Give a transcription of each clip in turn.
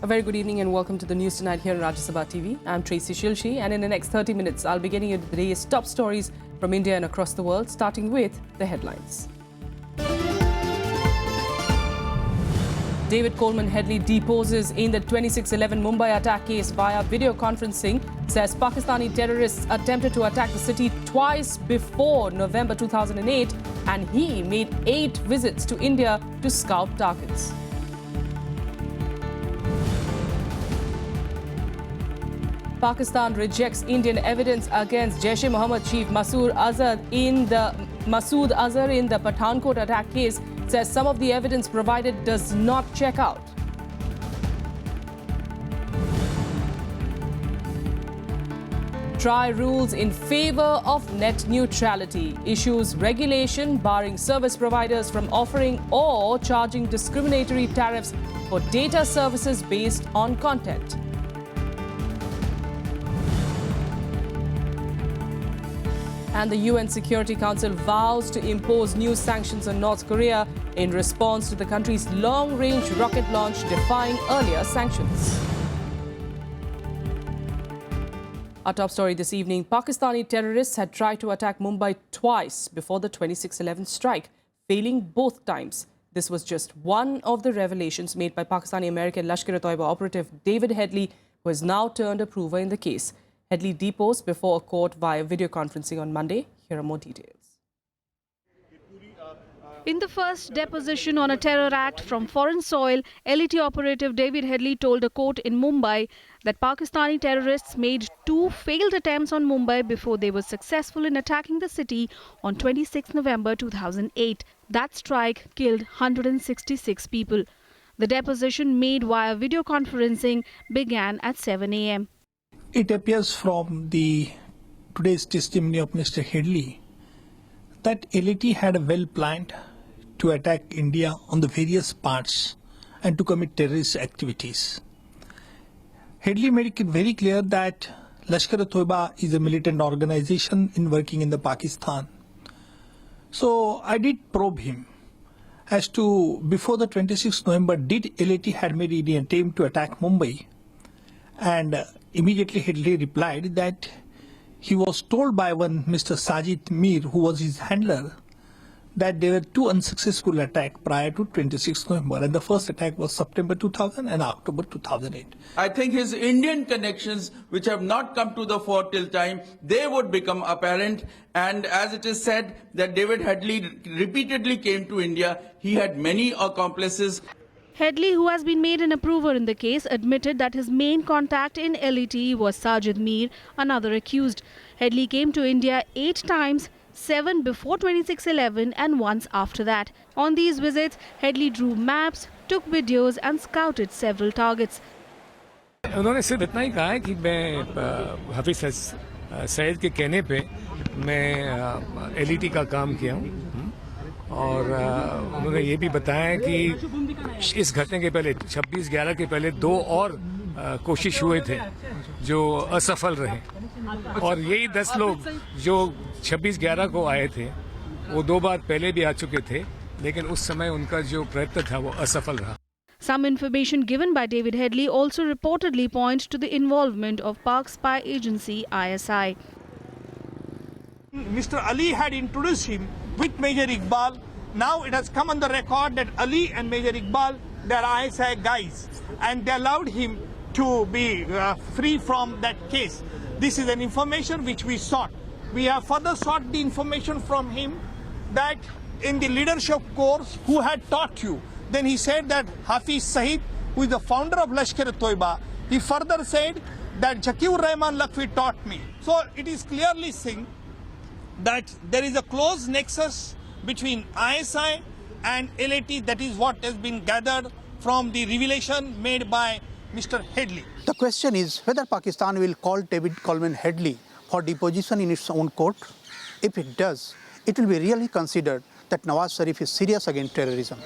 A very good evening and welcome to the news tonight here on Rajya Sabha TV. I'm Tracy Shilshi, and in the next 30 minutes I'll be getting you the day's top stories from India and across the world, starting with the headlines. David Coleman Headley deposes in the 26/11 Mumbai attack case via video conferencing, says Pakistani terrorists attempted to attack the city twice before November 2008 and he made 8 visits to India to scout targets. Pakistan rejects Indian evidence against Jaish-e-Mohammed chief Masood Azhar in the Pathankot attack case, says some of the evidence provided does not check out. TRAI rules in favor of net neutrality, issues regulation barring service providers from offering or charging discriminatory tariffs for data services based on content. And the UN Security Council vows to impose new sanctions on North Korea in response to the country's long-range rocket launch defying earlier sanctions. Our top story this evening: Pakistani terrorists had tried to attack Mumbai twice before the 26/11 strike, failing both times. This was just one of the revelations made by Pakistani-American Lashkar-e-Toiba operative David Headley, who has now turned a prover in the case. Headley deposed before a court via video conferencing on Monday. Here are more details. In the first deposition on a terror act from foreign soil, LET operative David Headley told a court in Mumbai that Pakistani terrorists made 2 failed attempts on Mumbai before they were successful in attacking the city on 26 November 2008. That strike killed 166 people. The deposition, made via video conferencing, began at 7 a.m. It appears from today's testimony of Mr. Headley that LET had a well-planned to attack India on the various parts and to commit terrorist activities. Headley made it very clear that Lashkar-e-Toiba is a militant organization working in the Pakistan. So I did probe him as to, before the 26th November, did LET had made any attempt to attack Mumbai? And immediately Headley replied that he was told by one Mr. Sajid Mir, who was his handler, that there were 2 unsuccessful attacks prior to 26th November. And the first attack was September 2000 and October 2008. I think his Indian connections, which have not come to the fore till time, they would become apparent. And as it is said that David Headley repeatedly came to India, he had many accomplices. Headley, who has been made an approver in the case, admitted that his main contact in LET was Sajid Mir, another accused. Headley came to India 8 times, 7 before 26/11 and once after that. On these visits, Headley drew maps, took videos and scouted several targets. उन्होंने सिर्फ इतना ही कहा है कि मैं हाफिज सईद के कहने पे मैं LET का काम किया हूँ, और उन्होंने ये भी बताया कि इस घटना के पहले 26/11 के पहले 2 और कोशिश हुए थे जो असफल रहे, और यही 10 लोग जो 26/11 को आए थे वो 2 बार पहले भी आ चुके थे, लेकिन उस समय उनका जो प्रयत्न था वो असफल रहा. Some information given by David Headley also reportedly points to the involvement of Pak spy agency ISI. Mr. Ali had introduced him with Major Iqbal. Now it has come on the record that Ali and Major Iqbal, they are ISI guys, and they allowed him to be free from that case. This is an information which we sought. We have further sought the information from him that in the leadership course, who had taught you? Then he said that Hafiz Saeed, who is the founder of Lashkar-e-Toiba, he further said that Zakir Rahman Lakwi taught me. So it is clearly seen that there is a close nexus between ISI and LET. That is what has been gathered from the revelation made by Mr. Headley. The question is whether Pakistan will call David Coleman Headley for deposition in its own court. If it does, it will be really considered that Nawaz Sharif is serious against terrorism.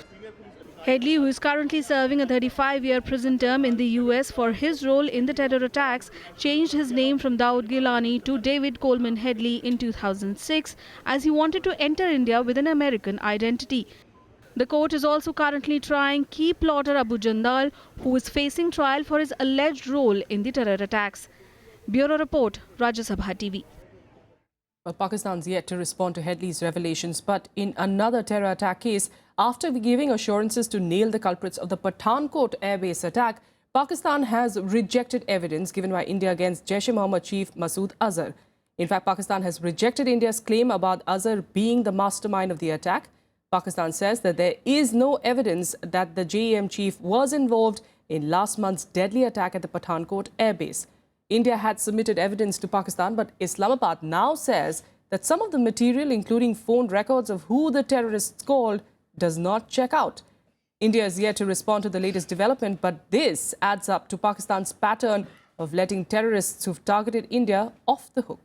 Headley, who is currently serving a 35-year prison term in the US for his role in the terror attacks, changed his name from Dawood Gilani to David Coleman Headley in 2006 as he wanted to enter India with an American identity. The court is also currently trying key plotter Abu Jandal, who is facing trial for his alleged role in the terror attacks. Bureau Report, Rajya Sabha TV. Well, Pakistan's yet to respond to Headley's revelations, but in another terror attack case, after giving assurances to nail the culprits of the Pathankot airbase attack, Pakistan has rejected evidence given by India against Jaish-e-Mohammed chief Masood Azhar. In fact, Pakistan has rejected India's claim about Azhar being the mastermind of the attack. Pakistan says that there is no evidence that the JEM chief was involved in last month's deadly attack at the Pathankot airbase. India had submitted evidence to Pakistan, but Islamabad now says that some of the material, including phone records of who the terrorists called, does not check out. India is yet to respond to the latest development, but this adds up to Pakistan's pattern of letting terrorists who've targeted India off the hook.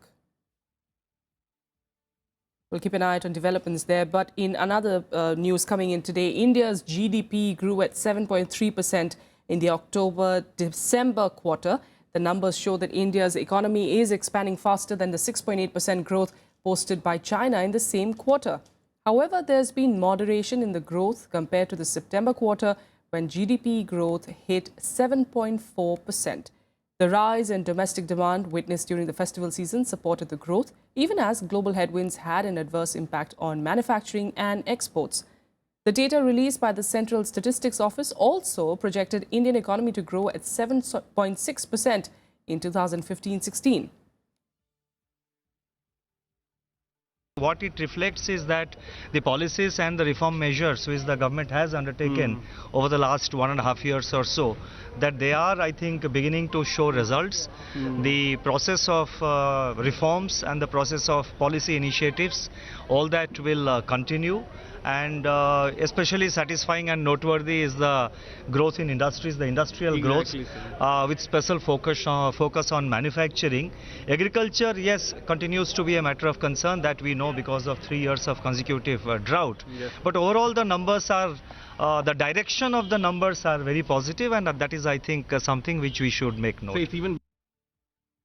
We'll keep an eye out on developments there. But in another news coming in today, India's GDP grew at 7.3% in the October-December quarter. The numbers show that India's economy is expanding faster than the 6.8% growth posted by China in the same quarter. However, there's been moderation in the growth compared to the September quarter, when GDP growth hit 7.4%. The rise in domestic demand witnessed during the festival season supported the growth, even as global headwinds had an adverse impact on manufacturing and exports. The data released by the Central Statistics Office also projected Indian economy to grow at 7.6% in 2015-16. What it reflects is that the policies and the reform measures which the government has undertaken over the last 1.5 years or so, that they are, I think, beginning to show results. The process of reforms and the process of policy initiatives, all that will continue. And especially satisfying and noteworthy is the growth in industries, the industrial growth, with special focus on manufacturing. Agriculture, yes, continues to be a matter of concern, that we know because of 3 years of consecutive drought. Yes. But overall the numbers are, the direction of the numbers are very positive, and that is, I think, something which we should make note. So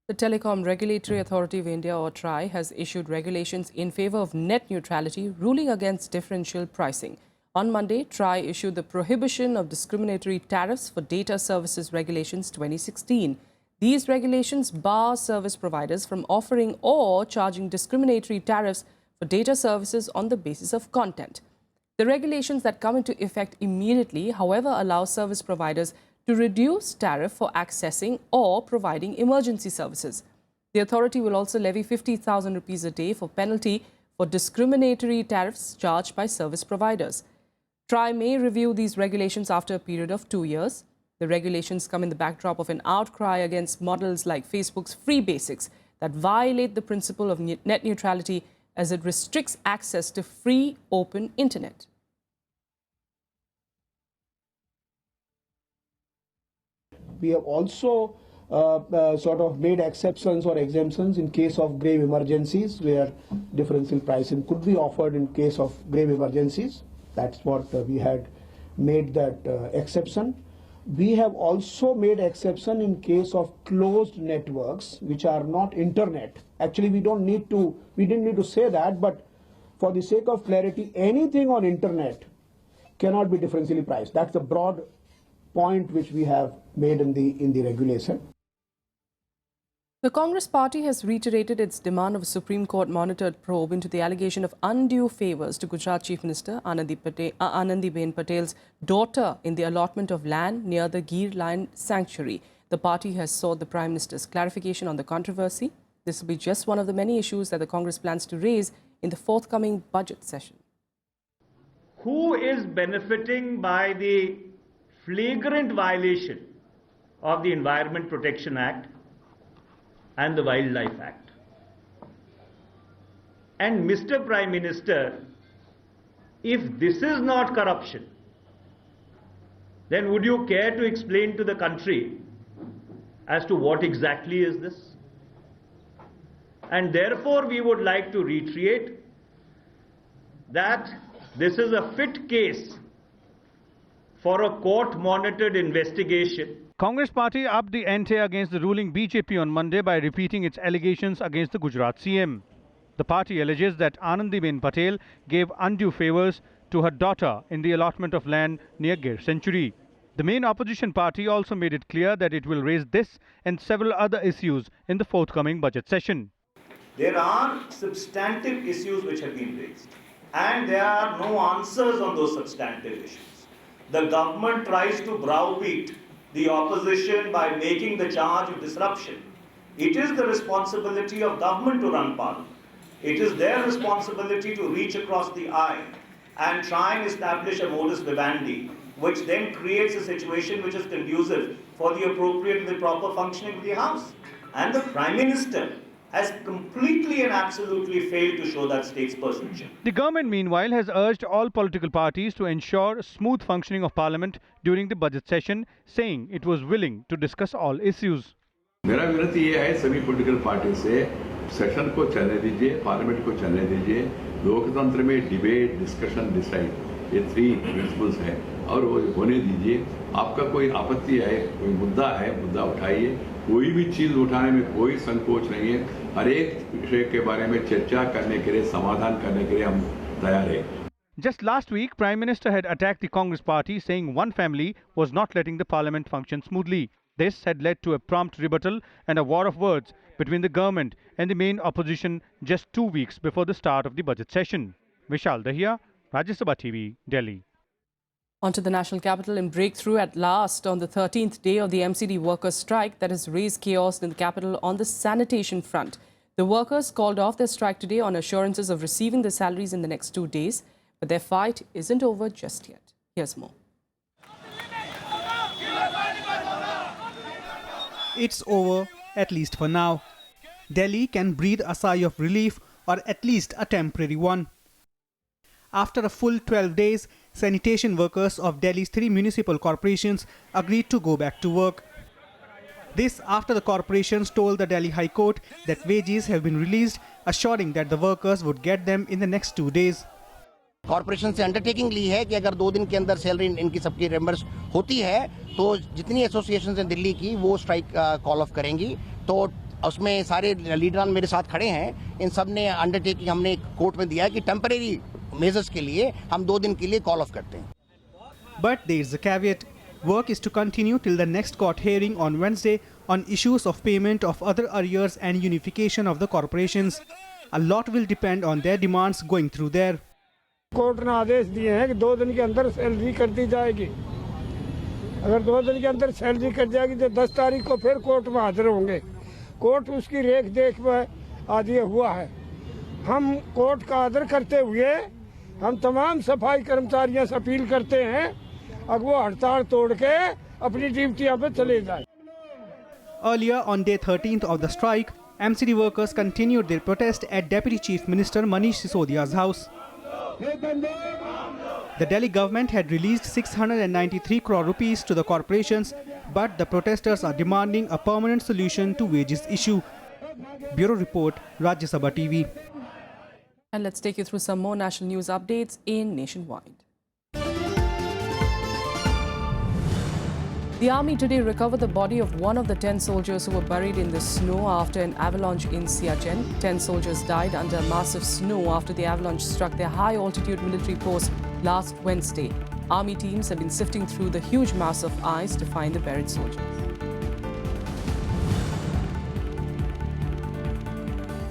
the Telecom Regulatory Authority of India, or TRAI, has issued regulations in favor of net neutrality, ruling against differential pricing. On Monday, TRAI issued the Prohibition of Discriminatory Tariffs for Data Services Regulations 2016. These regulations bar service providers from offering or charging discriminatory tariffs for data services on the basis of content. The regulations that come into effect immediately, however, allow service providers to reduce tariff for accessing or providing emergency services. The authority will also levy 50,000 rupees a day for penalty for discriminatory tariffs charged by service providers. TRAI may review these regulations after a period of 2 years. The regulations come in the backdrop of an outcry against models like Facebook's Free Basics that violate the principle of net neutrality, as it restricts access to free, open internet. We have also sort of made exceptions or exemptions in case of grave emergencies, where differential pricing could be offered in case of grave emergencies. That's what we had made that exception. We have also made exception in case of closed networks which are not internet. Actually, we didn't need to say that, but for the sake of clarity, anything on internet cannot be differentially priced. That's the broad point which we have made in the regulation. The Congress party has reiterated its demand of a Supreme Court monitored probe into the allegation of undue favours to Gujarat Chief Minister Anandiben Patel's daughter in the allotment of land near the Gir Lion Sanctuary. The party has sought the Prime Minister's clarification on the controversy. This will be just one of the many issues that the Congress plans to raise in the forthcoming budget session. Who is benefiting by the flagrant violation of the Environment Protection Act and the Wildlife Act? And Mr. Prime Minister, if this is not corruption, then would you care to explain to the country as to what exactly is this? And therefore we would like to reiterate that this is a fit case for a court-monitored investigation. Congress party upped the ante against the ruling BJP on Monday by repeating its allegations against the Gujarat CM. The party alleges that Anandiben Patel gave undue favours to her daughter in the allotment of land near Gir Century. The main opposition party also made it clear that it will raise this and several other issues in the forthcoming budget session. There are substantive issues which have been raised, and there are no answers on those substantive issues. The government tries to browbeat the opposition by making the charge of disruption. It is the responsibility of government to run parliament. It is their responsibility to reach across the aisle and try and establish a modus vivendi, which then creates a situation which is conducive for the appropriate and the proper functioning of the House. And the Prime Minister has completely and absolutely failed to show that statespersonship. The government, meanwhile, has urged all political parties to ensure smooth functioning of Parliament during the budget session, saying it was willing to discuss all issues. मेरा विनती ये है सभी political party से session को चलने दीजिए, parliament को चलने दीजिए। लोकतंत्र में डिबेट, डिस्कशन, डिसाइड ये 3 प्रिंसिपल्स हैं और वो होने दीजिए। आपका कोई आपत्ति है, कोई मुद्दा है, मुद्दा उठाइए। कोई भी चीज उठाने में कोई संकोच नहीं है। हर एक विषय के बारे में चर्चा करने के लिए, समाधान करने के लिए हम तैयार हैं। Just last week, Prime Minister had attacked the Congress party, saying one family was not letting the Parliament function smoothly. This had led to a prompt rebuttal and a war of words between the government and the main opposition just 2 weeks before the start of the budget session. Vishal Dahiya, Rajya Sabha TV, Delhi. Onto the national capital in breakthrough at last on the 13th day of the MCD workers' strike that has raised chaos in the capital on the sanitation front. The workers called off their strike today on assurances of receiving their salaries in the next 2 days, but their fight isn't over just yet. Here's more. It's over, at least for now. Delhi can breathe a sigh of relief, or at least a temporary one. After a full 12 days, sanitation workers of Delhi's 3 municipal corporations agreed to go back to work. This after the corporations told the Delhi High Court that wages have been released, assuring that the workers would get them in the next 2 days. Corporation से undertaking ली है कि अगर 2 दिन के अंदर salary इनकी सबकी reimburse होती है तो जितनी एसोसिएशंस हैं दिल्ली की वो स्ट्राइक कॉल ऑफ करेंगी। तो उसमें सारे लीडरान मेरे साथ खड़े हैं, इन सब ने अंडरटेकिंग हमने कोर्ट में दिया है कि टेम्परेरी मेजर्स के लिए हम 2 दिन के लिए कॉल ऑफ करते हैं। But there is a caveat. Work is to continue till the next court hearing on Wednesday on issues of payment of other arrears and unification of the corporations. A lot will depend on their demands going through there. Court ने आदेश दिए हैं कि 2 दिन के अंदर salary कर दी जाएगी। अगर 2 दिन के अंदर सैलरी कर जाएगी तो 10 तारीख को फिर कोर्ट में हाजिर होंगे। कोर्ट उसकी रेख देख में आदिया हुआ है। हम कोर्ट का आदर करते हुए हम तमाम सफाई कर्मचारियों से अपील करते हैं अब वो हड़ताल तोड़ के अपनी ड्यूटियों पे चले जाए। Earlier on day 13th of the strike, MCD workers continued their protest at Deputy Chief Minister Manish Sisodia's house. The Delhi government had released 693 crore rupees to the corporations, but the protesters are demanding a permanent solution to wages issue. Bureau Report, Rajya Sabha TV. And let's take you through some more national news updates in Nationwide. The army today recovered the body of one of the 10 soldiers who were buried in the snow after an avalanche in Siachen. 10 soldiers died under massive snow after the avalanche struck their high-altitude military post last Wednesday. Army teams have been sifting through the huge mass of ice to find the buried soldiers.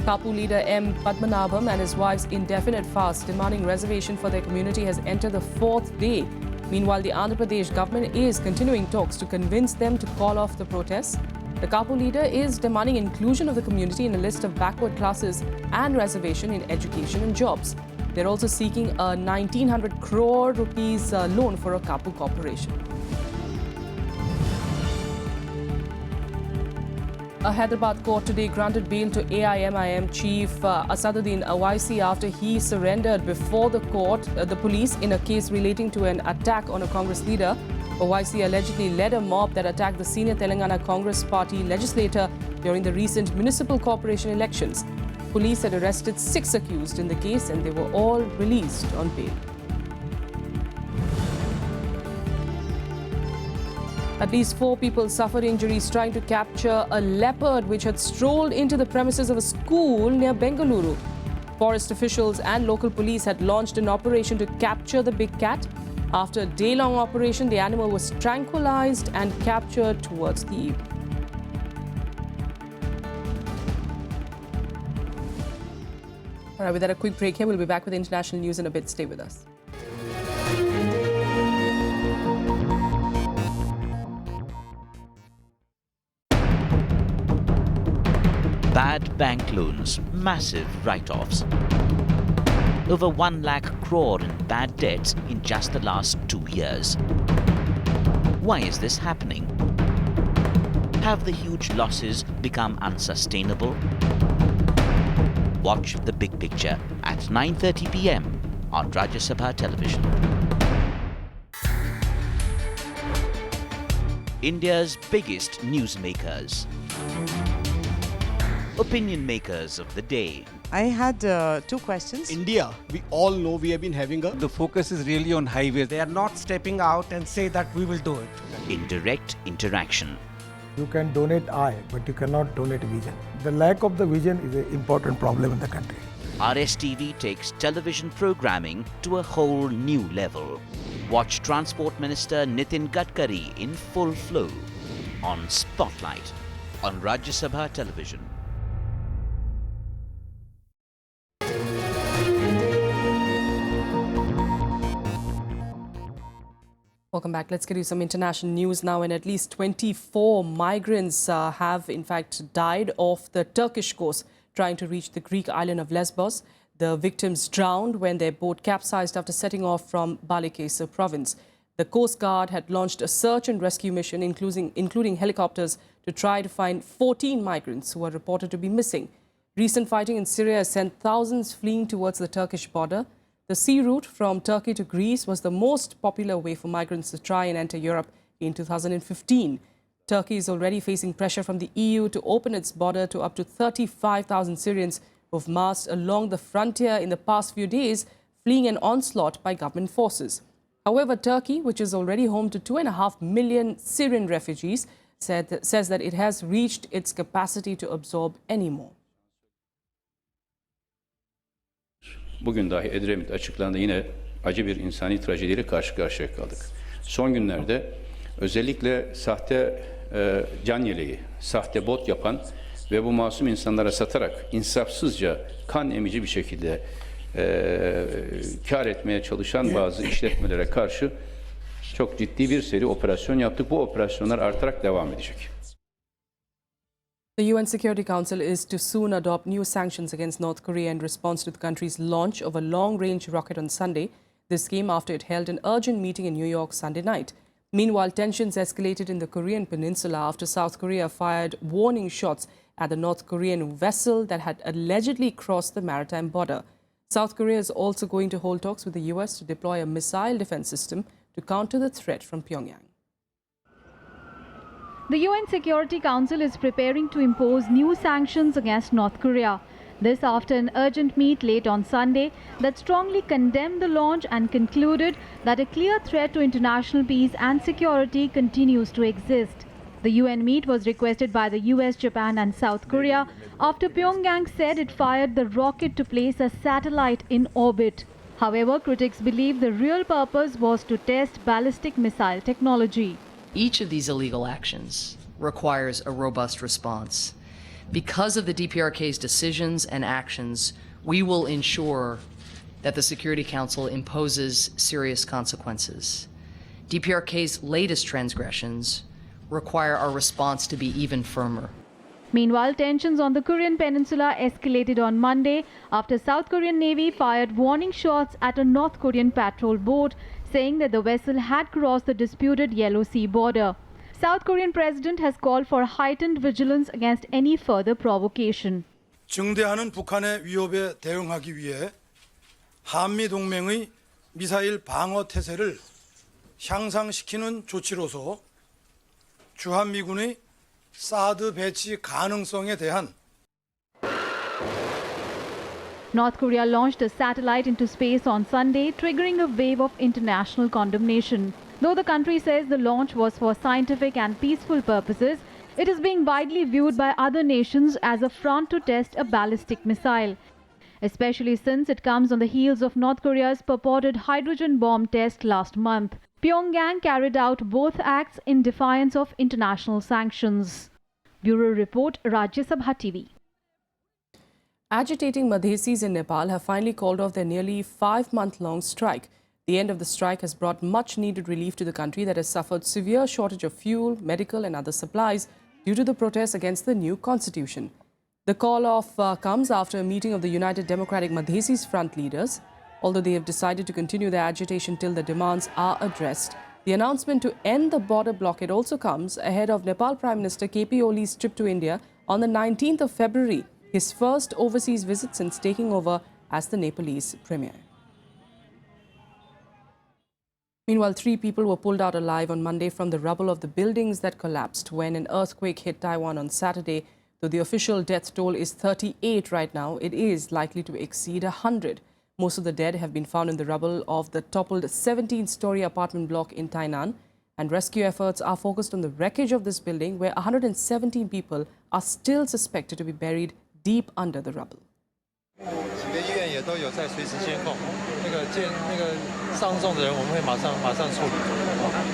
Kapu leader M. Padmanabham and his wife's indefinite fast demanding reservation for their community has entered the 4th day. Meanwhile, the Andhra Pradesh government is continuing talks to convince them to call off the protests. The Kapu leader is demanding inclusion of the community in a list of backward classes and reservation in education and jobs. They're also seeking a 1,900 crore rupees loan for a Kapu corporation. A Hyderabad court today granted bail to AIMIM chief Asaduddin Owaisi after he surrendered before the police in a case relating to an attack on a Congress leader. Owaisi allegedly led a mob that attacked the senior Telangana Congress party legislator during the recent municipal corporation elections. Police had arrested 6 accused in the case and they were all released on bail. At least 4 people suffered injuries trying to capture a leopard which had strolled into the premises of a school near Bengaluru. Forest officials and local police had launched an operation to capture the big cat. After a day-long operation, the animal was tranquilized and captured towards the evening. All right, with that, a quick break here. We'll be back with international news in a bit. Stay with us. Bad bank loans, massive write-offs. Over 1 lakh crore in bad debts in just the last 2 years. Why is this happening? Have the huge losses become unsustainable? Watch the big picture at 9:30 p.m. on Rajya Sabha television. India's biggest newsmakers. Opinion makers of the day. I had 2 questions. India, we all know we have been having The focus is really on highways. They are not stepping out and say that we will do it. Indirect interaction. You can donate eye, but you cannot donate vision. The lack of the vision is an important problem in the country. RSTV takes television programming to a whole new level. Watch Transport Minister Nitin Gadkari in full flow on Spotlight on Rajya Sabha television. Welcome back. Let's get you some international news now. And at least 24 migrants have in fact died off the Turkish coast trying to reach the Greek island of Lesbos. The victims drowned when their boat capsized after setting off from Balıkesir province. The Coast Guard had launched a search and rescue mission, including helicopters, to try to find 14 migrants who are reported to be missing. Recent fighting in Syria has sent thousands fleeing towards the Turkish border. The sea route from Turkey to Greece was the most popular way for migrants to try and enter Europe in 2015. Turkey is already facing pressure from the EU to open its border to up to 35,000 Syrians who have massed along the frontier in the past few days, fleeing an onslaught by government forces. However, Turkey, which is already home to 2.5 million Syrian refugees, says that it has reached its capacity to absorb any more. Bugün dahi Edremit açıklarında yine acı bir insani trajediyle karşı karşıya kaldık. Son günlerde özellikle sahte can yeleği, sahte bot yapan ve bu masum insanlara satarak insafsızca kan emici bir şekilde kar etmeye çalışan bazı işletmelere karşı çok ciddi bir seri operasyon yaptık. Bu operasyonlar artarak devam edecek. The UN Security Council is to soon adopt new sanctions against North Korea in response to the country's launch of a long-range rocket on Sunday. This came after it held an urgent meeting in New York Sunday night. Meanwhile, tensions escalated in the Korean peninsula after South Korea fired warning shots at the North Korean vessel that had allegedly crossed the maritime border. South Korea is also going to hold talks with the US to deploy a missile defense system to counter the threat from Pyongyang. The UN Security Council is preparing to impose new sanctions against North Korea. This after an urgent meet late on Sunday that strongly condemned the launch and concluded that a clear threat to international peace and security continues to exist. The UN meet was requested by the US, Japan and South Korea after Pyongyang said it fired the rocket to place a satellite in orbit. However, critics believe the real purpose was to test ballistic missile technology. Each of these illegal actions requires a robust response. Because of the DPRK's decisions and actions, we will ensure that the Security Council imposes serious consequences. DPRK's latest transgressions require our response to be even firmer. Meanwhile, tensions on the Korean peninsula escalated on Monday after South Korean Navy fired warning shots at a North Korean patrol boat, saying that the vessel had crossed the disputed Yellow Sea border. South Korean president has called for heightened vigilance against any further provocation. 증대하는 북한의 위협에 대응하기 위해 한미 동맹의 미사일 방어 태세를 향상시키는 조치로서 주한미군의 사드 배치 가능성에 대한 North Korea launched a satellite into space on Sunday, triggering a wave of international condemnation. Though the country says the launch was for scientific and peaceful purposes, it is being widely viewed by other nations as a front to test a ballistic missile. especially since it comes on the heels of North Korea's purported hydrogen bomb test last month. Pyongyang carried out both acts in defiance of international sanctions. Bureau Report, Rajya Sabha TV. Agitating Madhesis in Nepal have finally called off their nearly 5-month-long strike. The end of the strike has brought much-needed relief to the country that has suffered severe shortage of fuel, medical and other supplies due to the protests against the new constitution. The call-off comes after a meeting of the United Democratic Madhesis Front leaders. Although they have decided to continue their agitation till the demands are addressed, the announcement to end the border blockade also comes ahead of Nepal Prime Minister KP Oli's trip to India on the 19th of February, his first overseas visit since taking over as the Nepalese premier. Meanwhile, 3 people were pulled out alive on Monday from the rubble of the buildings that collapsed when an earthquake hit Taiwan on Saturday. Though the official death toll is 38 right now, it is likely to exceed 100. Most of the dead have been found in the rubble of the toppled 17-story apartment block in Tainan, and rescue efforts are focused on the wreckage of this building where 117 people are still suspected to be buried deep under the rubble. 几个医院也都有在随时监控，伤重的人我们会马上处理。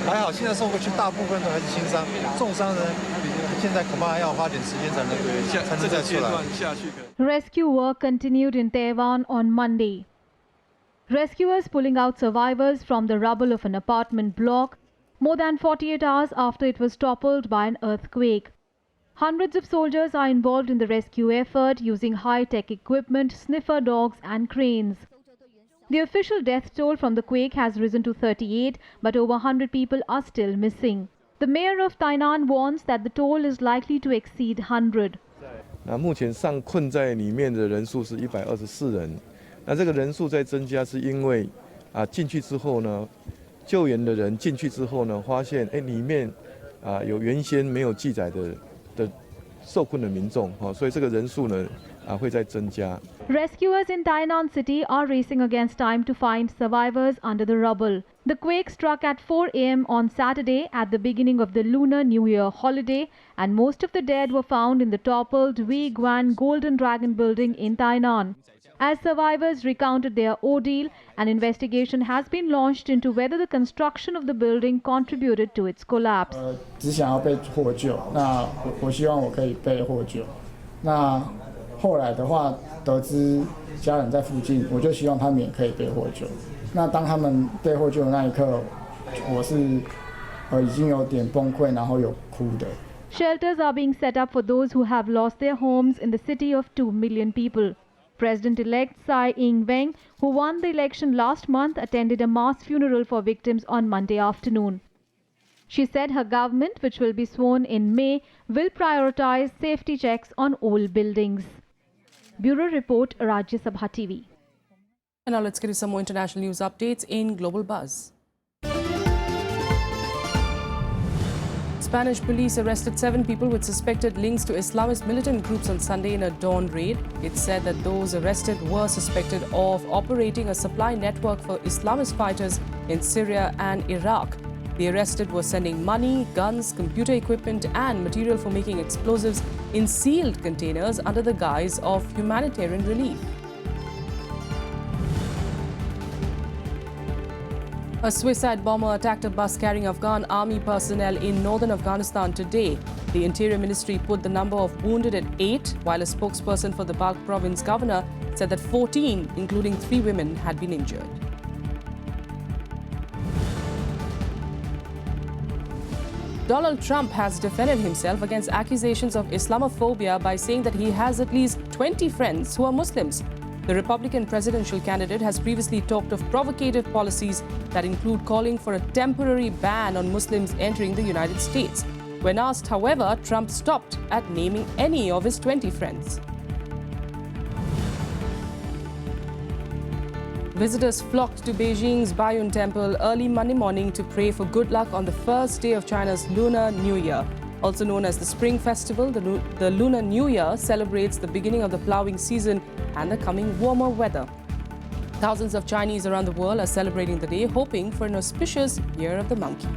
还好现在送过去大部分都还是轻伤，重伤人现在恐怕还要花点时间才能再出来。 Rescue work continued in Taiwan on Monday. Rescuers pulling out survivors from the rubble of an apartment block more than 48 hours after it was toppled by an earthquake. Hundreds of soldiers are involved in the rescue effort using high-tech equipment, sniffer dogs and cranes. The official death toll from the quake has risen to 38, but over 100 people are still missing. The mayor of Tainan warns that the toll is likely to exceed 100. 那目前上困在里面的人数是124人。那这个人数在增加，是因为进去之后呢，救援的人进去之后呢，发现里面有原先没有记载的受困的民众，所以这个人数呢会在增加。Rescuers in Tainan City are racing against time to find survivors under the rubble. The quake struck at 4 a.m. on Saturday at the beginning of the Lunar New Year holiday, and most of the dead were found in the toppled Wei Guan Golden Dragon building in Tainan. As survivors recounted their ordeal, an investigation has been launched into whether the construction of the building contributed to its collapse. 只想要被获救，那我希望我可以被获救。那后来的话，得知家人在附近，我就希望他们也可以被获救。那当他们被获救的那一刻，我是已经有点崩溃，然后有哭的。Shelters are being set up for those who have lost their homes in the city of 2 million people. President-elect Tsai Ing-wen, who won the election last month, attended a mass funeral for victims on Monday afternoon. She said her government, which will be sworn in May, will prioritize safety checks on all buildings. Bureau Report, Rajya Sabha TV. And now let's get to some more international news updates in Global Buzz. Spanish police arrested 7 people with suspected links to Islamist militant groups on Sunday in a dawn raid. It said that those arrested were suspected of operating a supply network for Islamist fighters in Syria and Iraq. The arrested were sending money, guns, computer equipment and material for making explosives in sealed containers under the guise of humanitarian relief. A suicide bomber attacked a bus carrying Afghan army personnel in northern Afghanistan today. The Interior Ministry put the number of wounded at 8, while a spokesperson for the Balkh province governor said that 14, including 3 women, had been injured. Donald Trump has defended himself against accusations of Islamophobia by saying that he has at least 20 friends who are Muslims. The Republican presidential candidate has previously talked of provocative policies that include calling for a temporary ban on Muslims entering the United States. When asked, however, Trump stopped at naming any of his 20 friends. Visitors flocked to Beijing's Baiyun Temple early Monday morning to pray for good luck on the first day of China's Lunar New Year. Also known as the Spring Festival, the Lunar New Year celebrates the beginning of the plowing season and the coming warmer weather. Thousands of Chinese around the world are celebrating the day, hoping for an auspicious Year of the Monkey.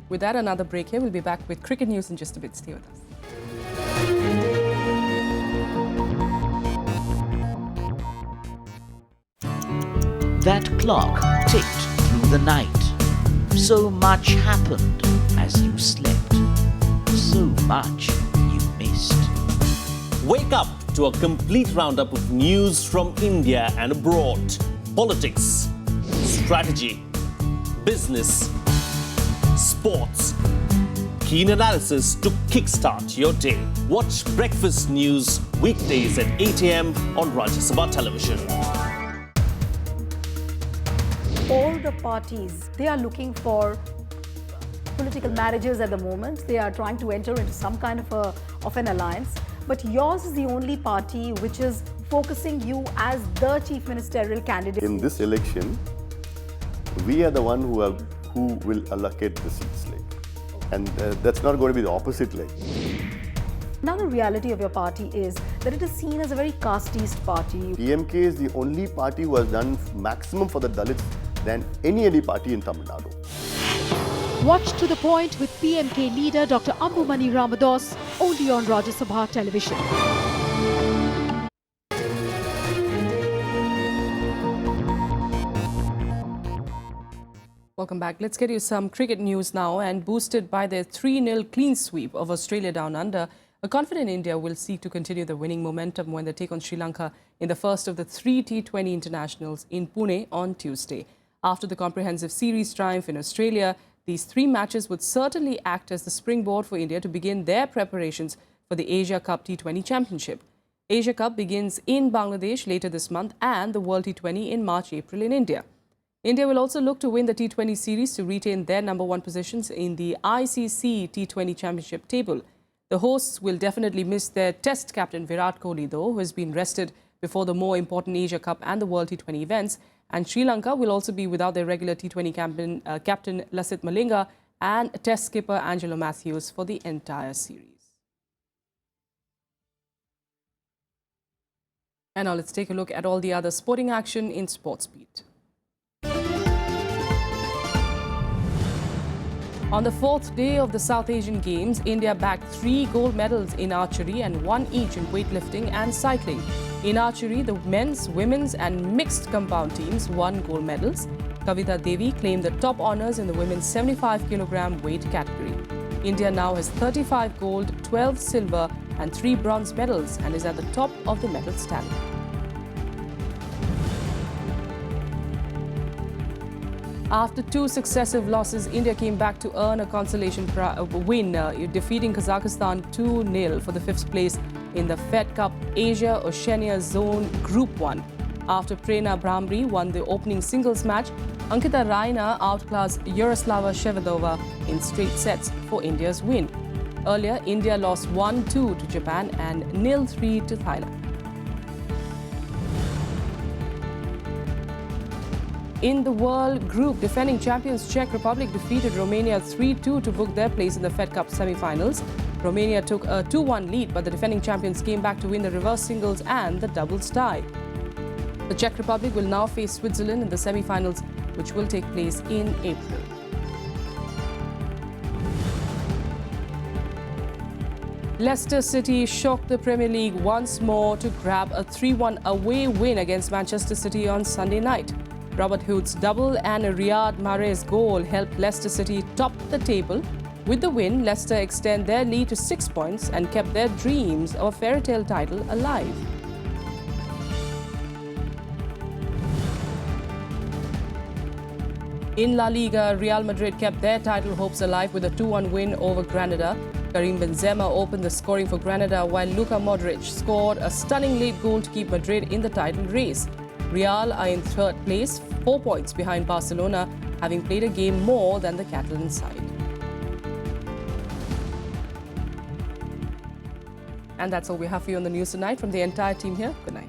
With that, another break here. We'll be back with cricket news in just a bit. Stay with us. That clock ticked through the night. So much happened as you slept. So much you missed. Wake up to a complete roundup of news from India and abroad. Politics, strategy, business, sports. Keen analysis to kickstart your day. Watch Breakfast News weekdays at 8 a.m. on Rajya Sabha television. All the parties, they are looking for political marriages at the moment. They are trying to enter into some kind of an alliance. But yours is the only party which is focusing you as the chief ministerial candidate. In this election, we are the one who will allocate the seats, and that's not going to be the opposite leg. Another reality of your party is that it is seen as a very casteist party. DMK is the only party who has done maximum for the Dalits than any party in Tamil Nadu. Watch To The Point with PMK leader Dr. Ambumani Ramadas only on Rajya Sabha television. Welcome back. Let's get you some cricket news now. And boosted by their 3-0 clean sweep of Australia down under, a confident India will seek to continue the winning momentum when they take on Sri Lanka in the first of the 3 T20 internationals in Pune on Tuesday. After the comprehensive series triumph in Australia, these 3 matches would certainly act as the springboard for India to begin their preparations for the Asia Cup T20 Championship. Asia Cup begins in Bangladesh later this month and the World T20 in March-April in India. India will also look to win the T20 series to retain their #1 positions in the ICC T20 Championship table. The hosts will definitely miss their Test captain Virat Kohli, though, who has been rested before the more important Asia Cup and the World T20 events. And Sri Lanka will also be without their regular T20 captain Lasith Malinga and Test skipper Angelo Matthews for the entire series. And now let's take a look at all the other sporting action in SportsBeat. On the 4th day of the South Asian Games, India bagged 3 gold medals in archery and 1 each in weightlifting and cycling. In archery, the men's, women's and mixed compound teams won gold medals. Kavita Devi claimed the top honours in the women's 75kg weight category. India now has 35 gold, 12 silver and 3 bronze medals and is at the top of the medal tally. After 2 successive losses, India came back to earn a consolation win, defeating Kazakhstan 2-0 for the 5th place in the Fed Cup Asia Oceania Zone Group 1. After Prerna Brahmri won the opening singles match, Ankita Raina outclassed Yaroslava Shevadova in straight sets for India's win. Earlier, India lost 1-2 to Japan and 0-3 to Thailand. In the World Group, defending champions Czech Republic defeated Romania 3-2 to book their place in the Fed Cup semi-finals. Romania took a 2-1 lead, but the defending champions came back to win the reverse singles and the doubles tie. The Czech Republic will now face Switzerland in the semi-finals, which will take place in April. Leicester City shocked the Premier League once more to grab a 3-1 away win against Manchester City on Sunday night. Robert Hood's double and a Riyad Mahrez goal helped Leicester City top the table. With the win, Leicester extend their lead to 6 points and kept their dreams of a fairy tale title alive. In La Liga, Real Madrid kept their title hopes alive with a 2-1 win over Granada. Karim Benzema opened the scoring for Granada while Luka Modric scored a stunning late goal to keep Madrid in the title race. Real are in 3rd place, 4 points behind Barcelona, having played a game more than the Catalan side. And that's all we have for you on the news tonight. From the entire team here, good night.